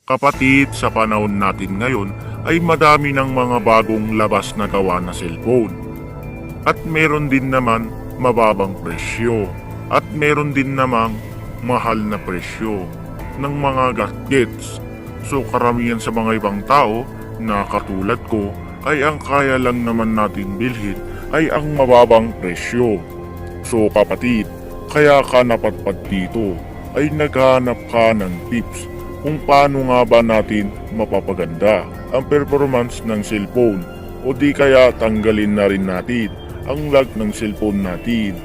Kapatid, sa panahon natin ngayon ay madami ng mga bagong labas na gawa na cellphone. At meron din naman mababang presyo. At meron din namang mahal na presyo ng mga gadgets. So karamihan sa mga ibang tao na katulad ko ay ang kaya lang naman natin bilhin ay ang mababang presyo. So kapatid, kaya ka napadpad dito ay naghahanap ka ng tips kung paano nga ba natin mapapaganda ang performance ng cellphone o di kaya tanggalin na rin natin ang lag ng cellphone natin.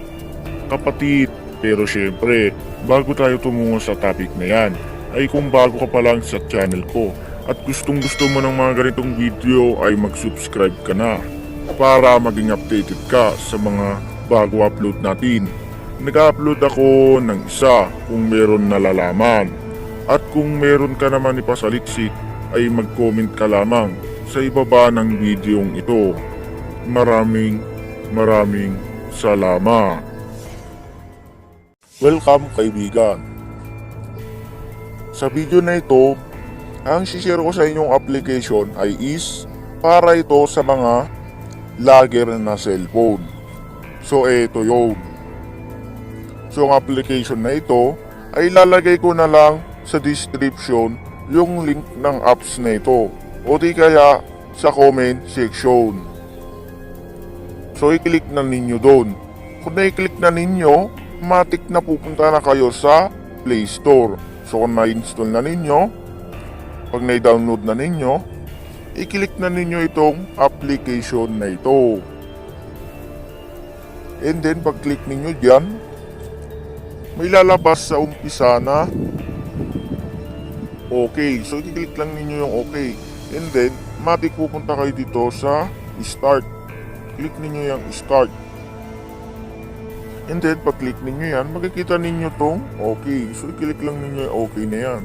Kapatid, pero syempre, bago tayo tumungo sa topic na yan, ay kung bago ka pa lang sa channel ko at gustong gusto mo ng mga ganitong video ay mag-subscribe ka na para maging updated ka sa mga bago upload natin. Nag-upload ako ng isa kung meron nalalaman. At kung meron ka naman ipasaliksik ay mag-comment ka lamang sa ibaba ng videong ito. Maraming salamat. Welcome kaibigan. Sa video na ito, ang share ko sa inyong application ay para ito sa mga lagger na cellphone. So ito yun. So ang application na ito ay lalagay ko na lang sa description yung link ng apps na ito o di kaya sa comment section. So i-click na ninyo doon. Kung na-click na ninyo, matik na pupunta na kayo sa Play Store. So kung na-install na ninyo, pag na-download na ninyo, i-click na ninyo itong application na ito. And then pag-click ninyo dyan, may lalabas sa umpisa na okay. So i-click lang ninyo yung okay. And then, matik pupunta kayo dito sa start. Click ninyo yung start. And then, pag-click ninyo yan, makikita ninyo tong okay. So i-click lang ninyo yung okay na yan.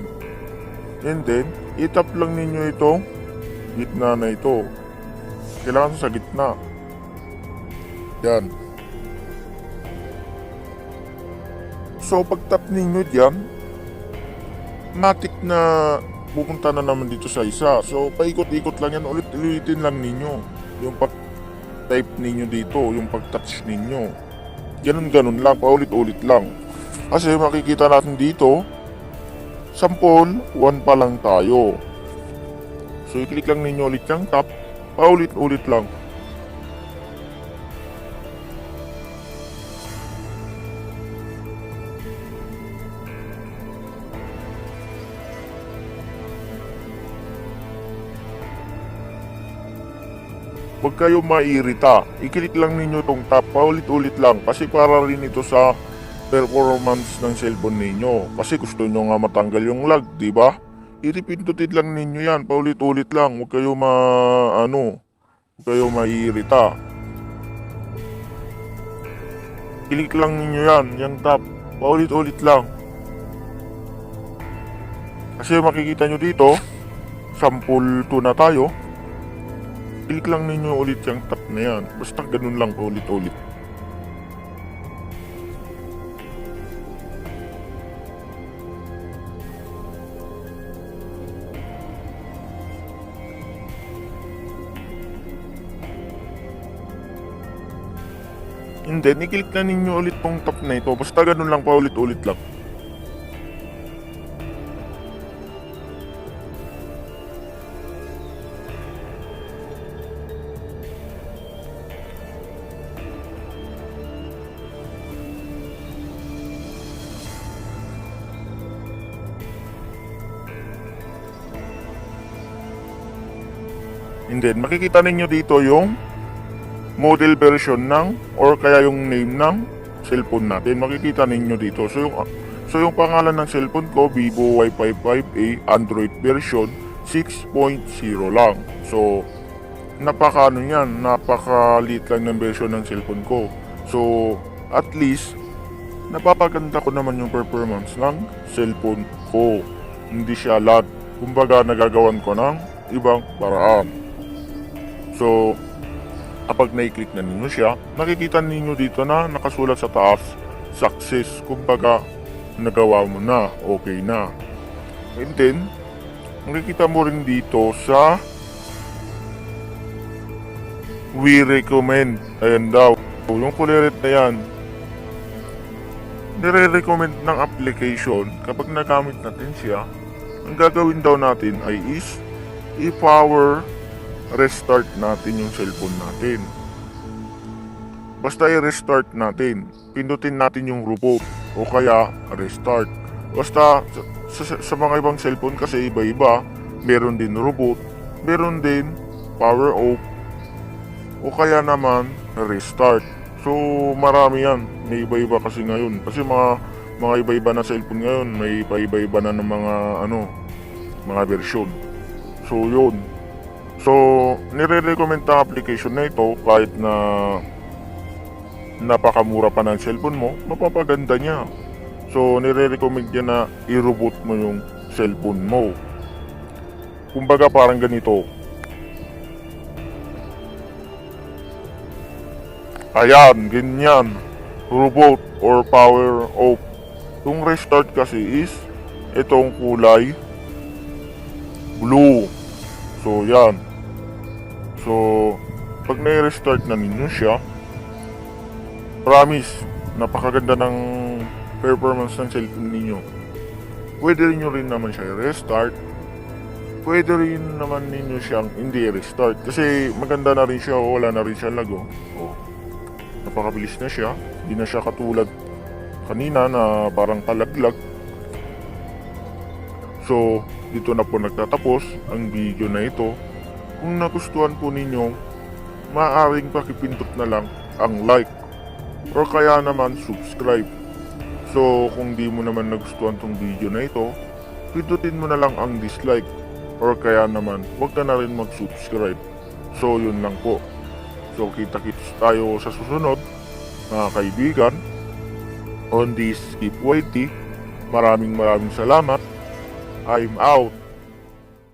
And then, i-tap lang ninyo itong gitna na ito. Kailangan sa gitna. Yan. So pag-tap ninyo dyan, matik na pupunta na naman dito sa isa. So paikot-ikot lang yan, ulit-ulitin lang ninyo yung pag-type ninyo dito, yung pag-touch ninyo. Ganun-ganun lang, paulit-ulit lang. Kasi makikita natin dito, sample 1 pa lang tayo. So i-click lang ninyo ulit yung tap, paulit-ulit lang. Huwag kayo mairita, i-click lang ninyo itong tap, paulit-ulit lang kasi para rin ito sa performance ng cellphone ninyo. Kasi gusto nyo nga matanggal yung lag, di ba? I-repindutin lang ninyo yan, paulit-ulit lang, huwag kayo huwag kayo mairita. I-click lang ninyo yan, yung tap, paulit-ulit lang. Kasi makikita nyo dito, sample 2 na tayo. Click lang ninyo ulit yung tap na yan. Basta ganun lang ulit-ulit. And then, i-click na ninyo ulit tong tap na ito. Basta ganun lang paulit-ulit lang. And then, makikita ninyo dito yung model version ng or kaya yung name ng cellphone natin. Makikita ninyo dito. So yung pangalan ng cellphone ko, Vivo Y55A Android version 6.0 lang. So, napakaliit lang ng version ng cellphone ko. So, at least, napapaganda ko naman yung performance ng cellphone ko. Hindi siya lag. Kumbaga, nagagawan ko ng ibang paraan. So, kapag na-click na ninyo siya, nakikita ninyo dito na nakasulat sa taas, success. Kumbaga, nagawa mo na, okay na. And then, makikita mo rin dito sa we recommend. Ayan daw. Yung kulay red na yan, nire-recommend ng application kapag nagamit natin siya. Ang gagawin daw natin ay i-power restart natin yung cellphone natin. Basta i-restart natin, pindutin natin yung reboot o kaya restart. Basta sa mga ibang cellphone kasi iba-iba, meron din reboot, meron din power off, o kaya naman restart. So marami yan, may iba-iba kasi ngayon. Kasi mga iba-iba na cellphone ngayon, may iba-iba na ng mga version. So yun. So nire-recommend ang application na ito kahit na napakamura pa ng cellphone mo, mapapaganda niya. So nire-recommend niya na i-reboot mo yung cellphone mo. Kumbaga parang ganito. Ayan, ganyan. Reboot or power off. Yung restart kasi is itong kulay blue. So yan. So pag na-restart na ninyo siya, promise, napakaganda ng performance ng cellphone ninyo. Pwede rin naman siya i-restart. Pwede rin naman ninyo siyang hindi i-restart. Kasi maganda na rin siya, wala na rin siya lago. Napakabilis na siya. Hindi na siya katulad kanina na parang kalaglag. So, dito na po nagtatapos ang video na ito. Kung nagustuhan po ninyo, maaaring pakipindot na lang ang like or kaya naman subscribe. So, kung di mo naman nagustuhan tong video na ito, pindutin mo na lang ang dislike or kaya naman huwag ka na rin mag-subscribe. So, yun lang po. So kita-kits tayo sa susunod mga kaibigan on this Keep YT. Maraming salamat. I'm out.